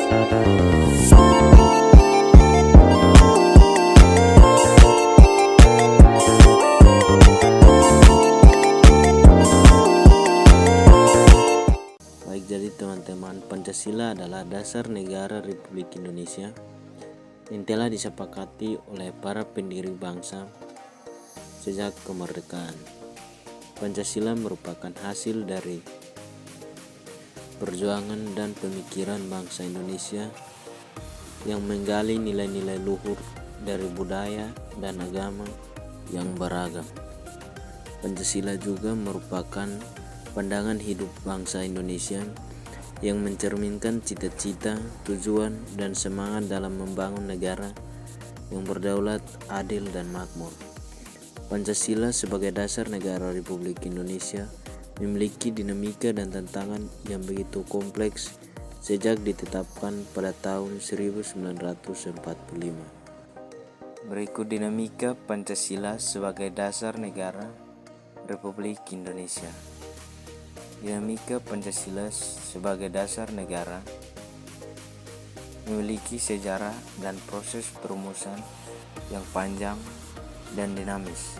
Baik, jadi teman-teman, Pancasila adalah dasar negara Republik Indonesia yang telah disepakati oleh para pendiri bangsa sejak kemerdekaan. Pancasila merupakan hasil dari perjuangan dan pemikiran bangsa Indonesia yang menggali nilai-nilai luhur dari budaya dan agama yang beragam. Pancasila juga merupakan pandangan hidup bangsa Indonesia yang mencerminkan cita-cita, tujuan, dan semangat dalam membangun negara yang berdaulat, adil, dan makmur. Pancasila sebagai dasar negara Republik Indonesia memiliki dinamika dan tantangan yang begitu kompleks sejak ditetapkan pada tahun 1945. Berikut dinamika Pancasila sebagai dasar negara Republik Indonesia. Dinamika Pancasila sebagai dasar negara memiliki sejarah dan proses perumusan yang panjang dan dinamis.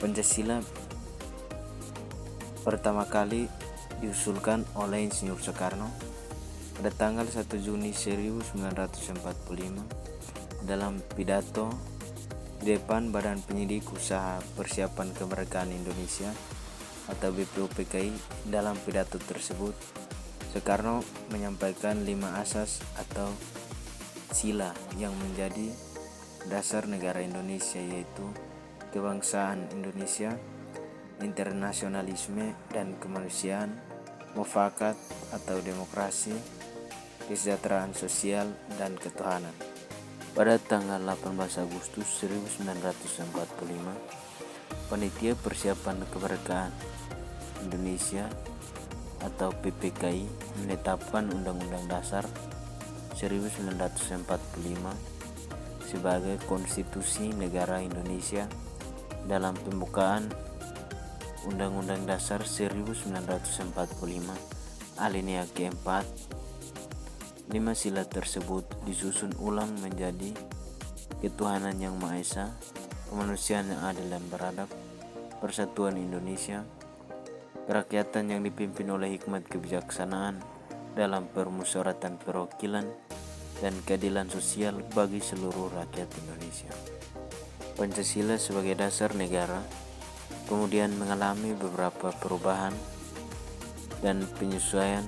Pancasila pertama kali diusulkan oleh Insinyur Soekarno pada tanggal 1 Juni 1945 dalam pidato di depan Badan Penyidik Usaha Persiapan Kemerdekaan Indonesia atau BPUPKI. Dalam pidato tersebut, Soekarno menyampaikan 5 asas atau sila yang menjadi dasar negara Indonesia, yaitu kebangsaan Indonesia, internasionalisme dan kemanusiaan, mufakat atau demokrasi, kesejahteraan sosial, dan ketuhanan. Pada tanggal 18 Agustus 1945, Panitia Persiapan Kemerdekaan Indonesia atau PPKI menetapkan Undang-Undang Dasar 1945 sebagai konstitusi negara Indonesia. Dalam pembukaan Undang-Undang Dasar 1945 alinea keempat, 5 sila tersebut disusun ulang menjadi ketuhanan yang Maha Esa, kemanusiaan yang adil dan beradab, persatuan Indonesia, kerakyatan yang dipimpin oleh hikmat kebijaksanaan dalam permusyawaratan perwakilan, dan keadilan sosial bagi seluruh rakyat Indonesia. Pancasila sebagai dasar negara kemudian mengalami beberapa perubahan dan penyesuaian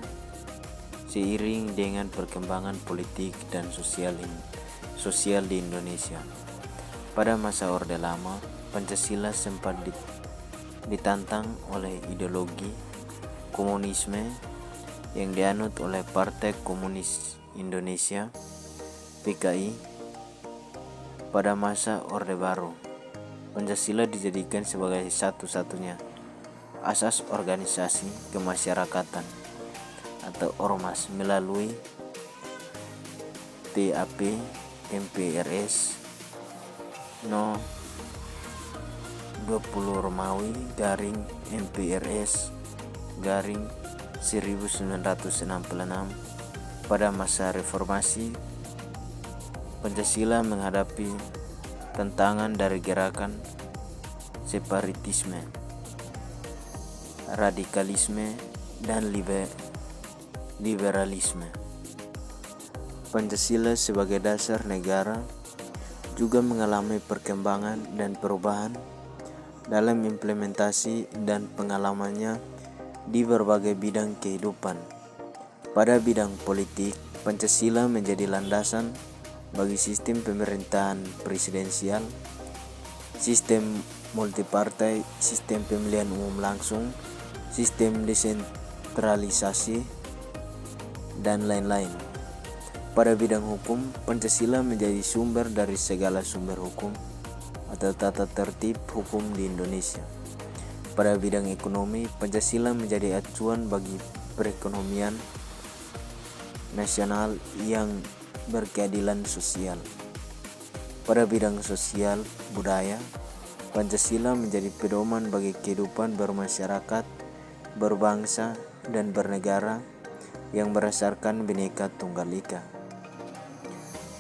seiring dengan perkembangan politik dan sosial di Indonesia. Pada masa Orde Lama, Pancasila sempat ditantang oleh ideologi komunisme yang dianut oleh Partai Komunis Indonesia (PKI). Pada masa Orde Baru, Pancasila dijadikan sebagai satu-satunya asas organisasi kemasyarakatan atau ormas melalui TAP MPRS No 20 Romawi garing MPRS garing 1966. Pada masa reformasi, Pancasila menghadapi tantangan dari gerakan separatisme, radikalisme, dan liberalisme. Pancasila sebagai dasar negara juga mengalami perkembangan dan perubahan dalam implementasi dan pengalamannya di berbagai bidang kehidupan. Pada bidang politik, Pancasila menjadi landasan bagi sistem pemerintahan presidensial, sistem multipartai, sistem pemilihan umum langsung, sistem desentralisasi, dan lain-lain. Pada bidang hukum, Pancasila menjadi sumber dari segala sumber hukum atau tata tertib hukum di Indonesia. Pada bidang ekonomi, Pancasila menjadi acuan bagi perekonomian nasional yang berkeadilan sosial. Pada bidang sosial budaya, Pancasila menjadi pedoman bagi kehidupan bermasyarakat, berbangsa, dan bernegara yang berdasarkan Bhinneka Tunggal Ika.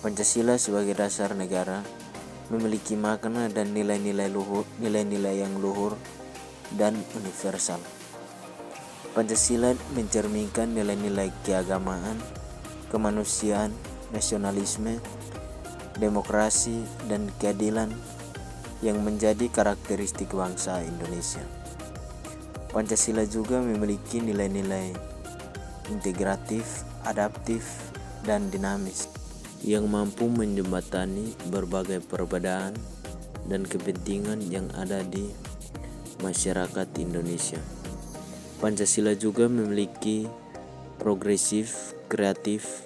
Pancasila sebagai dasar negara memiliki makna dan nilai-nilai yang luhur dan universal. Pancasila mencerminkan nilai-nilai keagamaan, kemanusiaan, nasionalisme, demokrasi, dan keadilan yang menjadi karakteristik bangsa Indonesia. Pancasila juga memiliki nilai-nilai integratif, adaptif, dan dinamis yang mampu menjembatani berbagai perbedaan dan kepentingan yang ada di masyarakat Indonesia. Pancasila juga memiliki progresif, kreatif,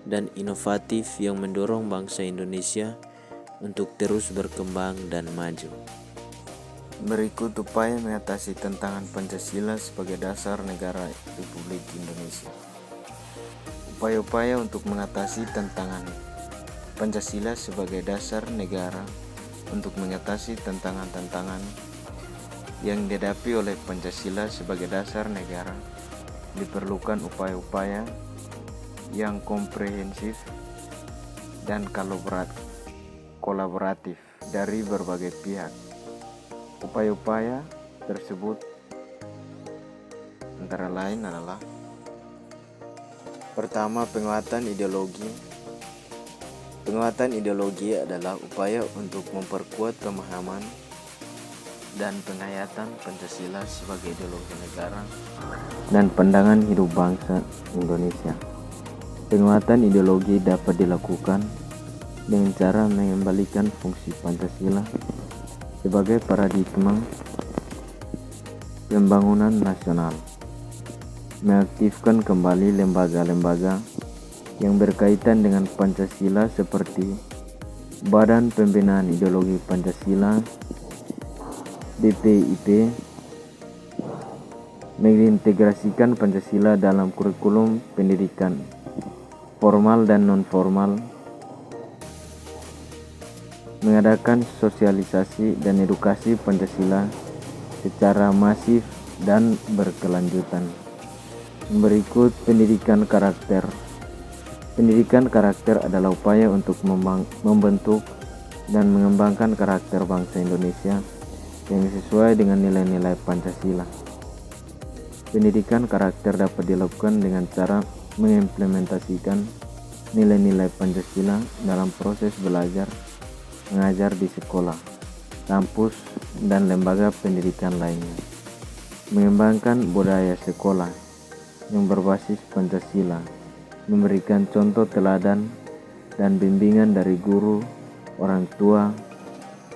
dan inovatif yang mendorong bangsa Indonesia untuk terus berkembang dan maju. Berikut upaya mengatasi tantangan Pancasila sebagai dasar negara Republik Indonesia. Upaya-upaya untuk mengatasi tantangan Pancasila sebagai dasar negara. Untuk mengatasi tantangan-tantangan yang dihadapi oleh Pancasila sebagai dasar negara, diperlukan upaya-upaya yang komprehensif dan kolaboratif dari berbagai pihak. Upaya-upaya tersebut antara lain adalah: pertama, penguatan ideologi. Penguatan ideologi adalah upaya untuk memperkuat pemahaman dan penghayatan Pancasila sebagai ideologi negara dan pandangan hidup bangsa Indonesia. Penguatan ideologi dapat dilakukan dengan cara mengembalikan fungsi Pancasila sebagai paradigma pembangunan nasional, mengaktifkan kembali lembaga-lembaga yang berkaitan dengan Pancasila seperti Badan Pembinaan Ideologi Pancasila (BPIP), mengintegrasikan Pancasila dalam kurikulum pendidikan formal dan non-formal, mengadakan sosialisasi dan edukasi Pancasila secara masif dan berkelanjutan. Berikut pendidikan karakter. Pendidikan karakter adalah upaya untuk membentuk dan mengembangkan karakter bangsa Indonesia yang sesuai dengan nilai-nilai Pancasila. Pendidikan karakter dapat dilakukan dengan cara mengimplementasikan nilai-nilai Pancasila dalam proses belajar mengajar di sekolah, kampus, dan lembaga pendidikan lainnya. Mengembangkan budaya sekolah yang berbasis Pancasila, memberikan contoh teladan dan bimbingan dari guru, orang tua,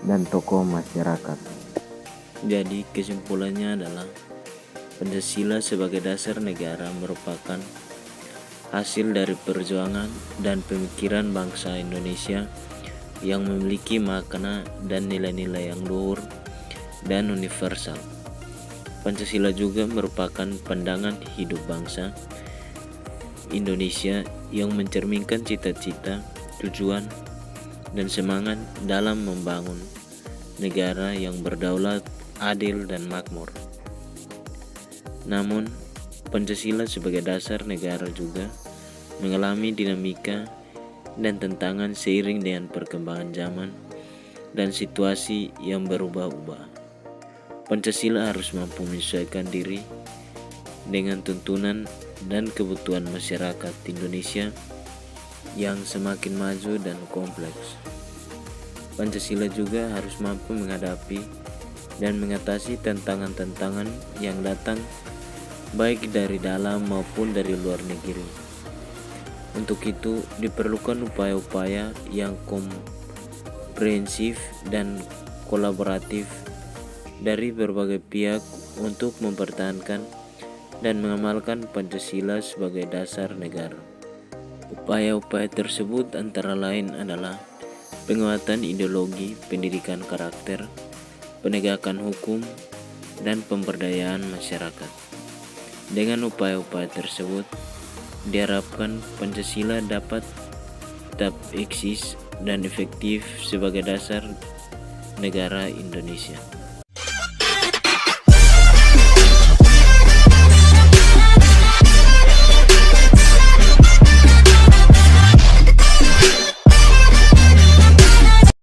dan tokoh masyarakat. Jadi kesimpulannya adalah Pancasila sebagai dasar negara merupakan hasil dari perjuangan dan pemikiran bangsa Indonesia yang memiliki makna dan nilai-nilai yang luhur dan universal. Pancasila juga merupakan pandangan hidup bangsa Indonesia yang mencerminkan cita-cita, tujuan, dan semangat dalam membangun negara yang berdaulat, adil, dan makmur. Namun, Pancasila sebagai dasar negara juga mengalami dinamika dan tantangan seiring dengan perkembangan zaman dan situasi yang berubah-ubah. Pancasila harus mampu menyesuaikan diri dengan tuntunan dan kebutuhan masyarakat Indonesia yang semakin maju dan kompleks. Pancasila juga harus mampu menghadapi dan mengatasi tantangan-tantangan yang datang baik dari dalam maupun dari luar negeri. Untuk itu diperlukan upaya-upaya yang komprehensif dan kolaboratif dari berbagai pihak untuk mempertahankan dan mengamalkan Pancasila sebagai dasar negara. Upaya-upaya tersebut antara lain adalah penguatan ideologi, pendidikan karakter, penegakan hukum, dan pemberdayaan masyarakat. Dengan upaya-upaya tersebut, diharapkan Pancasila dapat tetap eksis dan efektif sebagai dasar negara Indonesia.